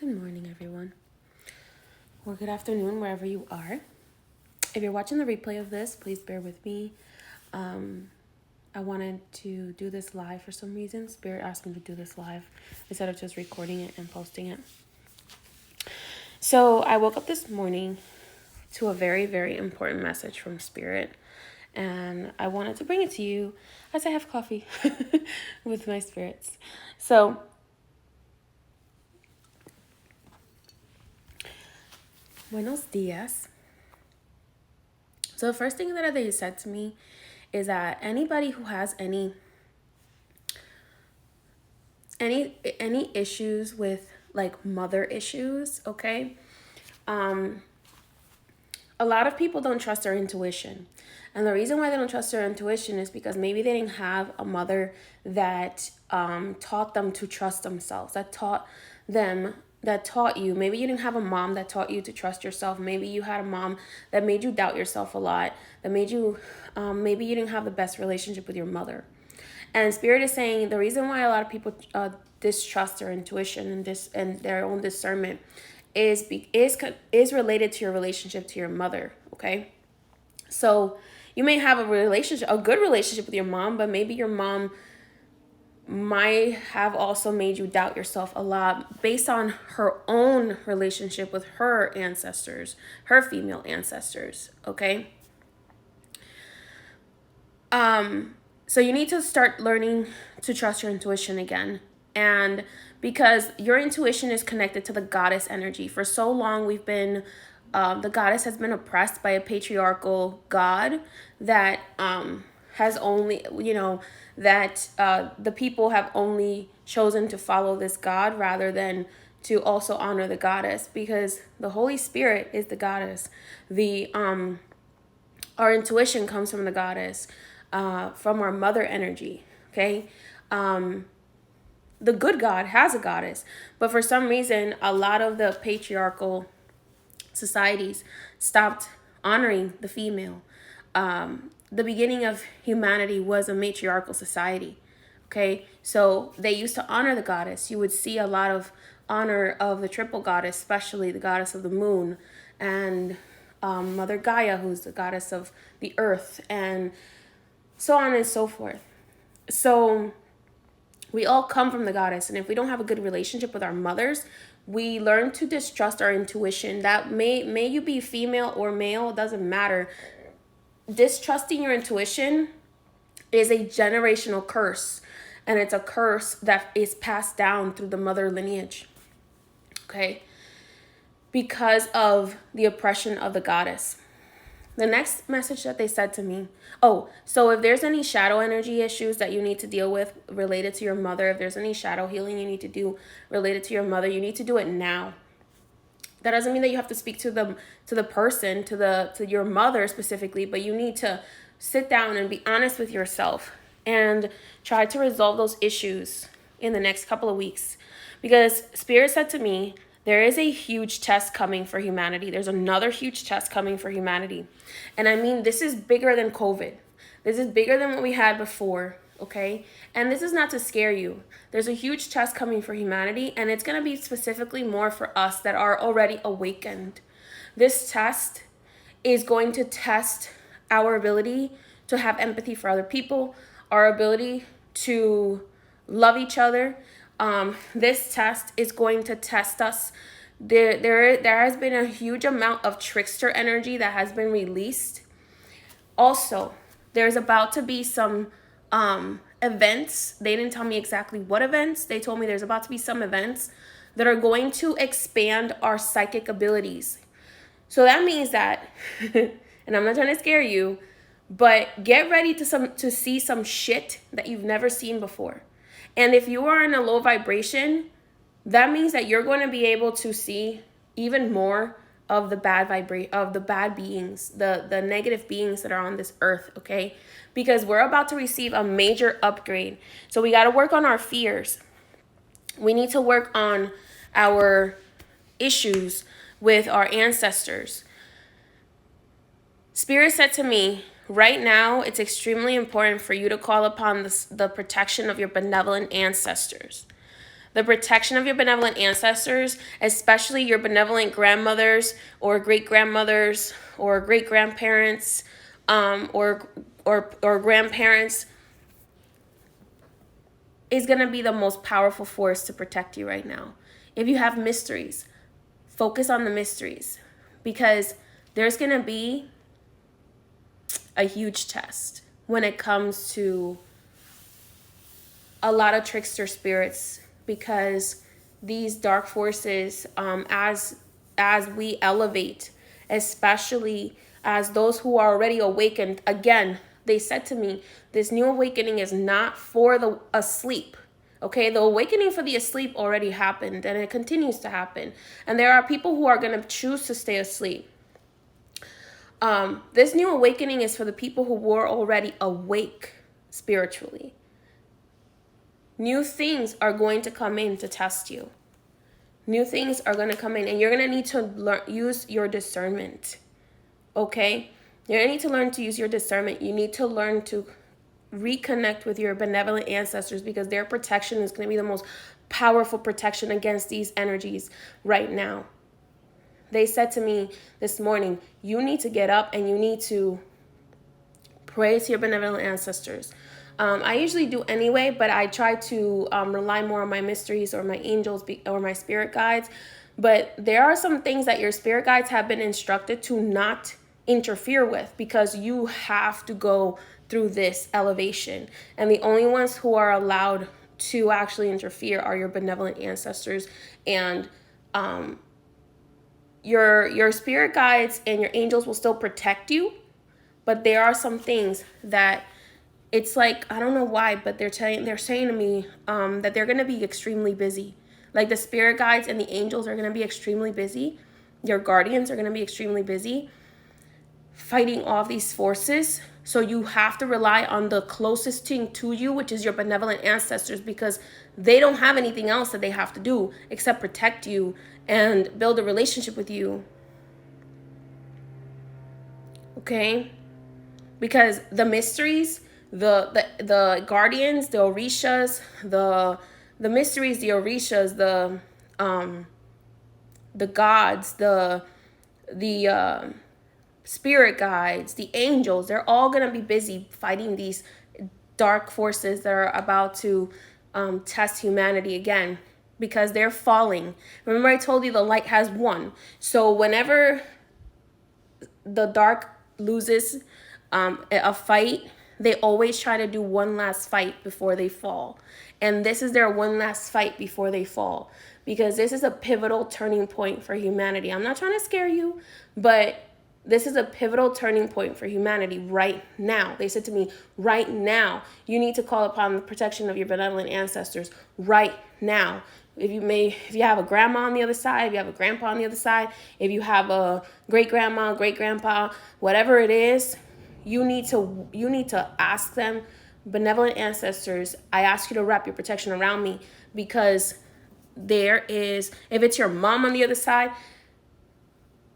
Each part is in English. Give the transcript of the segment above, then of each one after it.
Good morning, everyone, or good afternoon, wherever you are. If you're watching the replay of this, please bear with me. I wanted to do this live for some reason. Spirit asked me to do this live instead of just recording it and posting it. So I woke up this morning to a very, very important message from Spirit, and I wanted to bring it to you as I have coffee with my spirits. So, buenos dias. So the first thing that they said to me is that anybody who has any issues with like mother issues, okay? A lot of people don't trust their intuition. And the reason why they don't trust their intuition is because maybe they didn't have a mother that taught them to trust themselves, that taught you. Maybe you didn't have a mom that taught you to trust yourself. Maybe you had a mom that made you doubt yourself a lot, that made you, maybe you didn't have the best relationship with your mother. And Spirit is saying the reason why a lot of people distrust their intuition and their own discernment is related to your relationship to your mother. Okay, so you may have a good relationship with your mom, but maybe your mom might have also made you doubt yourself a lot based on her own relationship with her ancestors, her female ancestors. Okay. So you need to start learning to trust your intuition again. And because your intuition is connected to the goddess energy. For so long, the goddess has been oppressed by a patriarchal god that has only, the people have only chosen to follow this god rather than to also honor the goddess, because the Holy Spirit is the goddess. Our intuition comes from the goddess, from our mother energy. Okay. The good God has a goddess, but for some reason, a lot of the patriarchal societies stopped honoring the female. The beginning of humanity was a matriarchal society. Okay, so they used to honor the goddess. You would see a lot of honor of the triple goddess, especially the goddess of the moon, and Mother Gaia, who's the goddess of the earth, and so on and so forth. So we all come from the goddess, and if we don't have a good relationship with our mothers, we learn to distrust our intuition. That may you be female or male, it doesn't matter. Distrusting your intuition is a generational curse, and it's a curse that is passed down through the mother lineage. Okay, because of the oppression of the goddess. The next message that they said to me, so if there's any shadow energy issues that you need to deal with related to your mother, if there's any shadow healing you need to do related to your mother, you need to do it now. That doesn't mean that you have to speak to the person, to your mother specifically, but you need to sit down and be honest with yourself and try to resolve those issues in the next couple of weeks. Because Spirit said to me, there is a huge test coming for humanity. There's another huge test coming for humanity. And I mean, this is bigger than COVID. This is bigger than what we had before, okay? And this is not to scare you. There's a huge test coming for humanity, and it's going to be specifically more for us that are already awakened. This test is going to test our ability to have empathy for other people, our ability to love each other. This test is going to test us. There has been a huge amount of trickster energy that has been released. Also, there's about to be some events. They didn't tell me exactly what events. They told me there's about to be some events that are going to expand our psychic abilities. So that means that, and I'm not trying to scare you, but get ready to see some shit that you've never seen before. And if you are in a low vibration, that means that you're going to be able to see even more of the bad beings, the negative beings that are on this earth, okay? Because we're about to receive a major upgrade. So we got to work on our fears. We need to work on our issues with our ancestors. Spirit said to me, right now, it's extremely important for you to call upon the protection of your benevolent ancestors. the protection of your benevolent ancestors, especially your benevolent grandmothers or great grandmothers or great grandparents, or grandparents, is going to be the most powerful force to protect you right now. If you have mysteries, focus on the mysteries, because there's going to be a huge test when it comes to a lot of trickster spirits, because these dark forces, as we elevate, especially as those who are already awakened, again, they said to me, this new awakening is not for the asleep. Okay, the awakening for the asleep already happened, and it continues to happen. And there are people who are going to choose to stay asleep. This new awakening is for the people who were already awake spiritually. New things are going to come in to test you. New things are going to come in, and you're going to need to use your discernment. Okay? You're going to need to learn to use your discernment. You need to learn to reconnect with your benevolent ancestors, because their protection is going to be the most powerful protection against these energies right now. They said to me this morning, you need to get up and you need to pray to your benevolent ancestors. I usually do anyway, but I try to rely more on my mysteries or my angels or my spirit guides. But there are some things that your spirit guides have been instructed to not interfere with, because you have to go through this elevation. And the only ones who are allowed to actually interfere are your benevolent ancestors. And your spirit guides and your angels will still protect you. But there are some things that it's like, I don't know why, but they're saying to me that they're going to be extremely busy. Like the spirit guides and the angels are going to be extremely busy. Your guardians are going to be extremely busy fighting off these forces. So you have to rely on the closest thing to you, which is your benevolent ancestors, because they don't have anything else that they have to do except protect you and build a relationship with you. Okay? Because the mysteries, the guardians, the orishas, the mysteries, the orishas, the gods, the spirit guides, the angels, they're all going to be busy fighting these dark forces that are about to test humanity again, because they're falling. Remember, I told you the light has won. So whenever the dark loses a fight, they always try to do one last fight before they fall. And this is their one last fight before they fall, because this is a pivotal turning point for humanity. I'm not trying to scare you, but this is a pivotal turning point for humanity right now. They said to me, right now, you need to call upon the protection of your benevolent ancestors right now. If you have a grandma on the other side, if you have a grandpa on the other side, if you have a great grandma, great grandpa, whatever it is, you need to ask them, benevolent ancestors, I ask you to wrap your protection around me, because if it's your mom on the other side,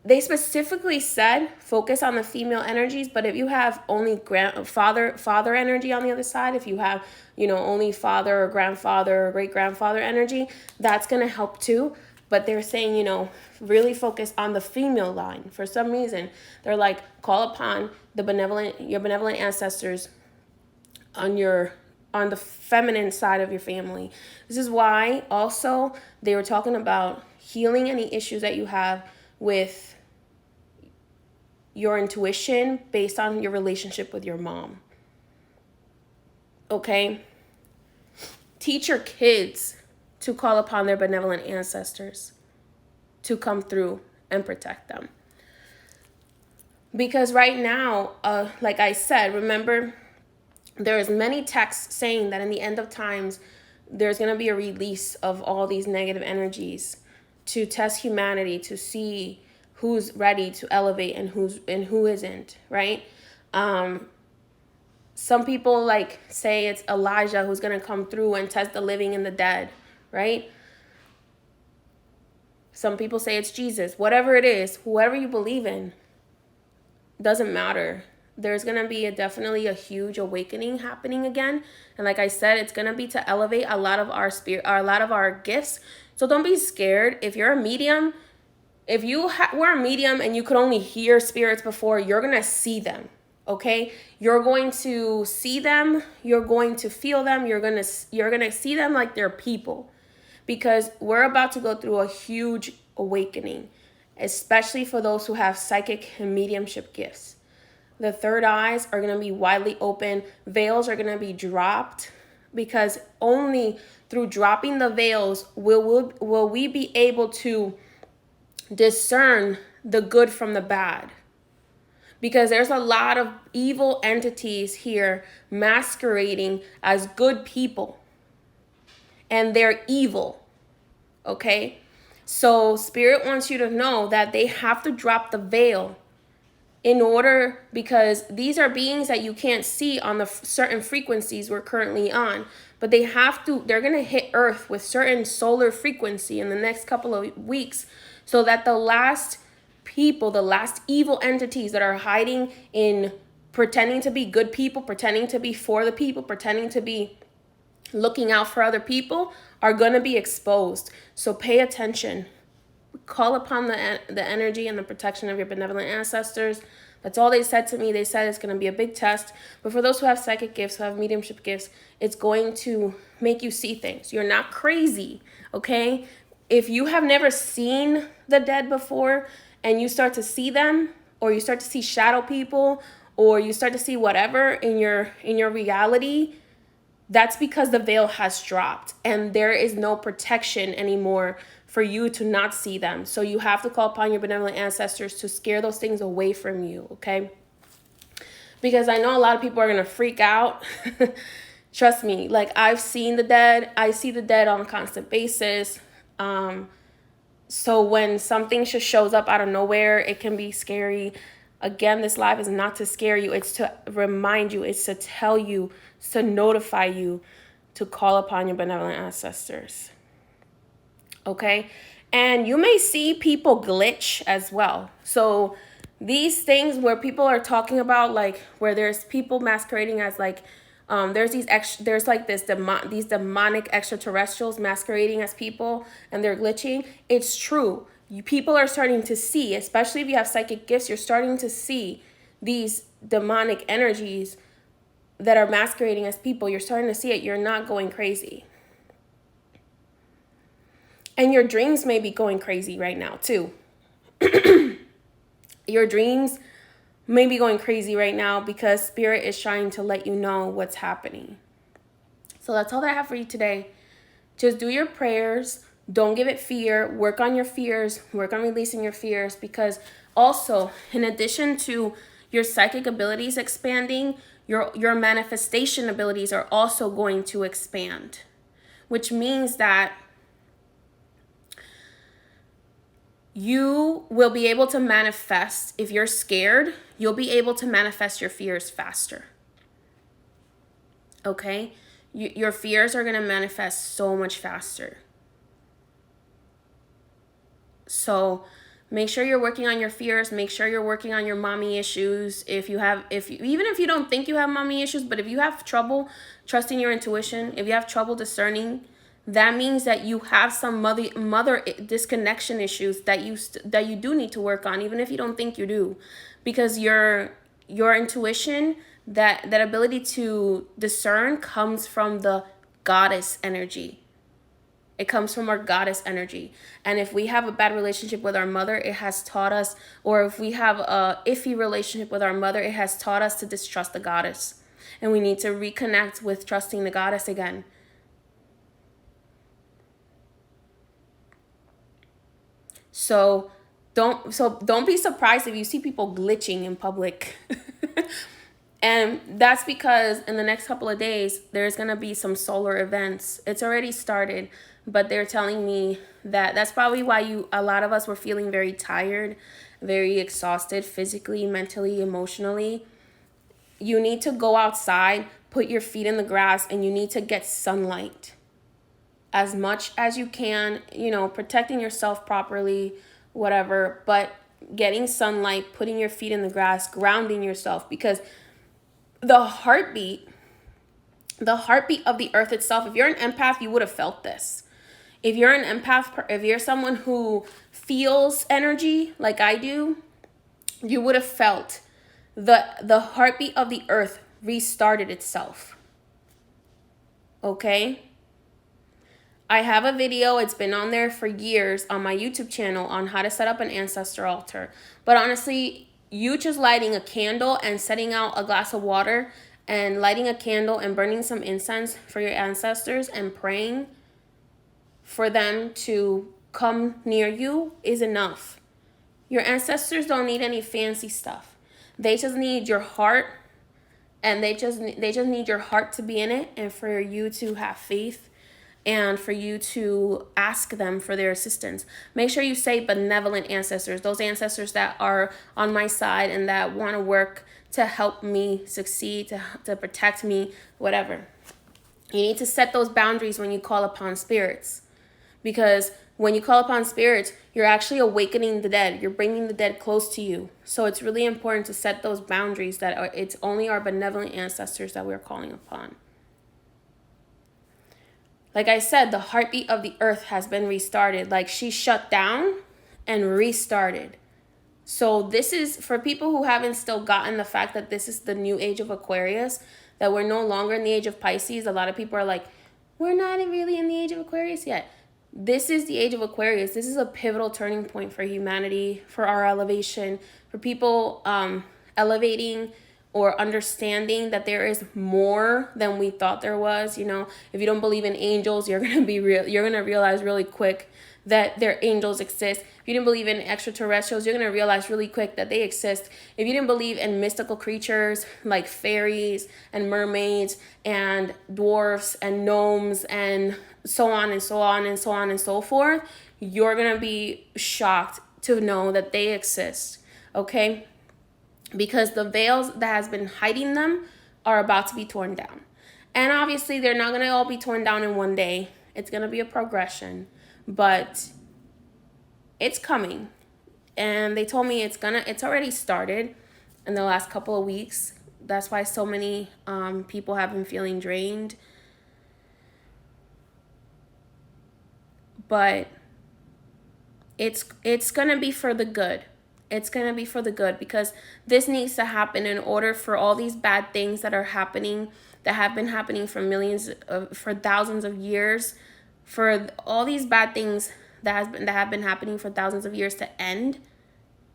they said focus on the female energies. But if you have only father energy on the other side, if you have only father or grandfather or great grandfather energy, that's going to help too. But they're saying, really focus on the female line. For some reason, they're like, call upon your benevolent ancestors on the feminine side of your family. This is why also they were talking about healing any issues that you have with your intuition based on your relationship with your mom. Okay? Teach your kids to call upon their benevolent ancestors to come through and protect them. Because right now, like I said, remember, there's many texts saying that in the end of times, there's going to be a release of all these negative energies to test humanity, to see who's ready to elevate and who isn't, right? Some people say it's Elijah who's going to come through and test the living and the dead, right? Some people say it's Jesus. Whatever it is, whoever you believe in, doesn't matter. There's going to be definitely a huge awakening happening again. And like I said, it's going to be to elevate a lot of our spirit, or a lot of our gifts. So don't be scared. If you're a medium, if you were a medium and you could only hear spirits before, you're going to see them. Okay? You're going to see them, you're going to feel them, you're going to see them like they're people. Because we're about to go through a huge awakening, especially for those who have psychic and mediumship gifts. The third eyes are going to be widely open. Veils are going to be dropped, because only through dropping the veils will we be able to discern the good from the bad. Because there's a lot of evil entities here masquerading as good people, and they're evil. Okay? So Spirit wants you to know that they have to drop the veil in order, because these are beings that you can't see on the certain frequencies we're currently on, but they're going to hit Earth with certain solar frequency in the next couple of weeks, so that the last people, the last evil entities that are hiding in pretending to be good people, pretending to be for the people, pretending to be looking out for other people, are going to be exposed. So pay attention. Call upon the energy and the protection of your benevolent ancestors. That's all they said to me. They said it's going to be a big test. But for those who have psychic gifts, who have mediumship gifts, it's going to make you see things. You're not crazy, okay? If you have never seen the dead before and you start to see them, or you start to see shadow people, or you start to see whatever in your reality, that's because the veil has dropped and there is no protection anymore for you to not see them. So you have to call upon your benevolent ancestors to scare those things away from you, okay? Because I know a lot of people are going to freak out. Trust me, like, I've seen the dead. I see the dead on a constant basis. So when something just shows up out of nowhere, it can be scary. Again, this live is not to scare you. It's to remind you. It's to tell you, it's to notify you to call upon your benevolent ancestors. Okay? And you may see people glitch as well. So these things where people are talking about, like, where there's people masquerading as, like, there's these demonic extraterrestrials masquerading as people, and they're glitching. It's true. People are starting to see, especially if you have psychic gifts, you're starting to see these demonic energies that are masquerading as people. You're starting to see it. You're not going crazy. And your dreams may be going crazy right now too. Your dreams may be going crazy right now because Spirit is trying to let you know what's happening. So that's all that I have for you today. Just do your prayers. Don't give it fear. Work on your fears. Work on releasing your fears, because also, in addition to your psychic abilities expanding, your manifestation abilities are also going to expand, which means that you will be able to manifest. If you're scared, you'll be able to manifest your fears faster. Okay? Your fears are going to manifest so much faster. So make sure you're working on your fears. Make sure you're working on your mommy issues. Even if you don't think you have mommy issues, but if you have trouble trusting your intuition, if you have trouble discerning, that means that you have some mother disconnection issues that you do need to work on, even if you don't think you do, because your intuition, that ability to discern, comes from the goddess energy. It comes from our goddess energy. And if we have a bad relationship with our mother, it has taught us, or if we have a iffy relationship with our mother, it has taught us to distrust the goddess. And we need to reconnect with trusting the goddess again. So don't be surprised if you see people glitching in public. And that's because in the next couple of days, there's going to be some solar events. It's already started, but they're telling me that that's probably why a lot of us were feeling very tired, very exhausted physically, mentally, emotionally. You need to go outside, put your feet in the grass, and you need to get sunlight as much as you can, protecting yourself properly, whatever. But getting sunlight, putting your feet in the grass, grounding yourself, because the heartbeat of the earth itself, if you're an empath, you would have felt this. If you're an empath, if you're someone who feels energy like I do, you would have felt the heartbeat of the earth restarted itself. Okay? I have a video, it's been on there for years on my YouTube channel on how to set up an ancestor altar. But honestly, you just lighting a candle and setting out a glass of water and lighting a candle and burning some incense for your ancestors and praying for them to come near you is enough. Your ancestors don't need any fancy stuff. They just need your heart, and they just need your heart to be in it, and for you to have faith, and for you to ask them for their assistance. Make sure you say benevolent ancestors, those ancestors that are on my side and that want to work to help me succeed, to protect me, whatever. You need to set those boundaries when you call upon spirits, because when you call upon spirits, you're actually awakening the dead. You're bringing the dead close to you. So it's really important to set those boundaries that it's only our benevolent ancestors that we're calling upon. Like I said, the heartbeat of the earth has been restarted. Like she shut down and restarted. So this is for people who haven't still gotten the fact that this is the new age of Aquarius, that we're no longer in the age of Pisces. A lot of people are like, we're not really in the age of Aquarius yet. This is the age of Aquarius. This is a pivotal turning point for humanity, for our elevation, for people elevating or understanding that there is more than we thought there was. You know, if you don't believe in angels, you're gonna realize really quick that their angels exist. If you didn't believe in extraterrestrials, you're gonna realize really quick that they exist. If you didn't believe in mystical creatures like fairies and mermaids and dwarfs and gnomes and so on and so on and so on and so forth, you're gonna be shocked to know that they exist. Okay? Because the veils that has been hiding them are about to be torn down. And obviously they're not gonna all be torn down in one day. It's gonna be a progression, but it's coming. And they told me it's already started in the last couple of weeks. That's why so many people have been feeling drained. But it's gonna be for the good. It's gonna be for the good, because this needs to happen in order for all these bad things that are happening, that have been happening for for thousands of years, for all these bad things that have been happening for thousands of years to end.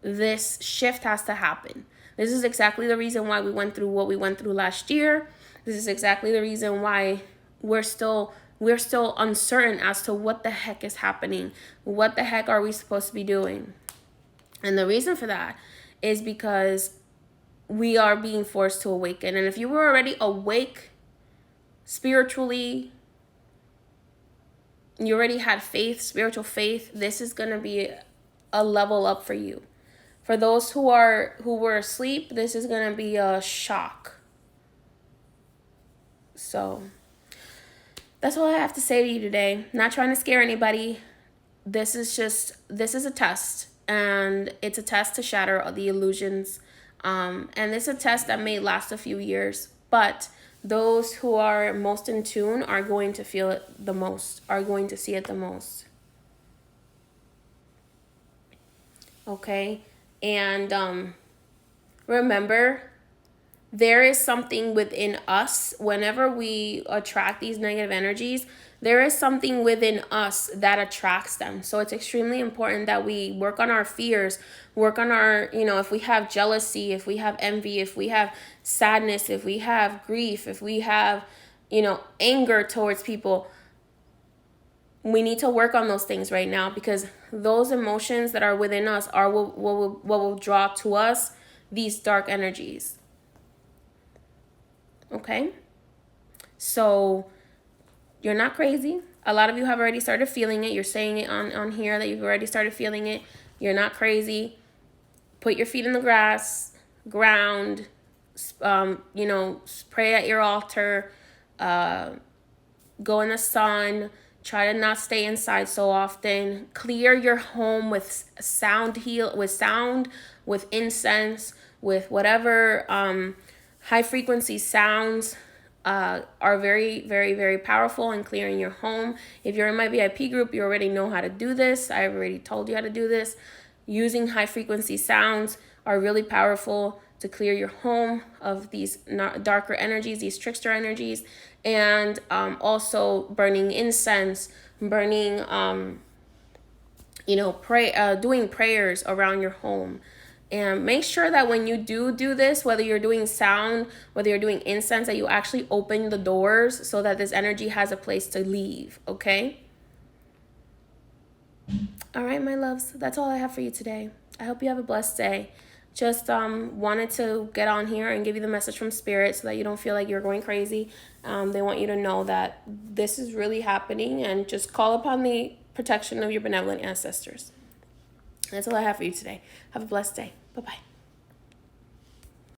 This shift has to happen. This is exactly the reason why we went through what we went through last year. This is exactly the reason why we're still uncertain as to what the heck is happening. What the heck are we supposed to be doing? And the reason for that is because we are being forced to awaken. And if you were already awake spiritually, you already had faith, spiritual faith, this is going to be a level up for you. For those who were asleep, this is going to be a shock. So that's all I have to say to you today. Not trying to scare anybody. This is a test. And it's a test to shatter the illusions. And it's a test that may last a few years. But those who are most in tune are going to feel it the most, are going to see it the most. Okay? And remember, there is something within us. Whenever we attract these negative energies, there is something within us that attracts them. So it's extremely important that we work on our fears, work on our, if we have jealousy, if we have envy, if we have sadness, if we have grief, if we have, anger towards people. We need to work on those things right now, because those emotions that are within us are what will draw to us these dark energies. Okay? So you're not crazy. A lot of you have already started feeling it. You're saying it on here that you've already started feeling it. You're not crazy. Put your feet in the grass, ground, pray at your altar, go in the sun, Try to not stay inside so often. Clear your home with sound, with incense, with whatever high frequency sounds are very, very, very powerful in clearing your home. If you're in my VIP group, you already know how to do this. I already told you how to do this. Using high frequency sounds are really powerful to clear your home of these darker energies, these trickster energies, and also burning incense, burning, doing prayers around your home. And make sure that when you do this, whether you're doing sound, whether you're doing incense, that you actually open the doors so that this energy has a place to leave, okay? All right, my loves, that's all I have for you today. I hope you have a blessed day. Just wanted to get on here and give you the message from Spirit so that you don't feel like you're going crazy. They want you to know that this is really happening, and just call upon the protection of your benevolent ancestors. That's all I have for you today. Have a blessed day. Bye-bye.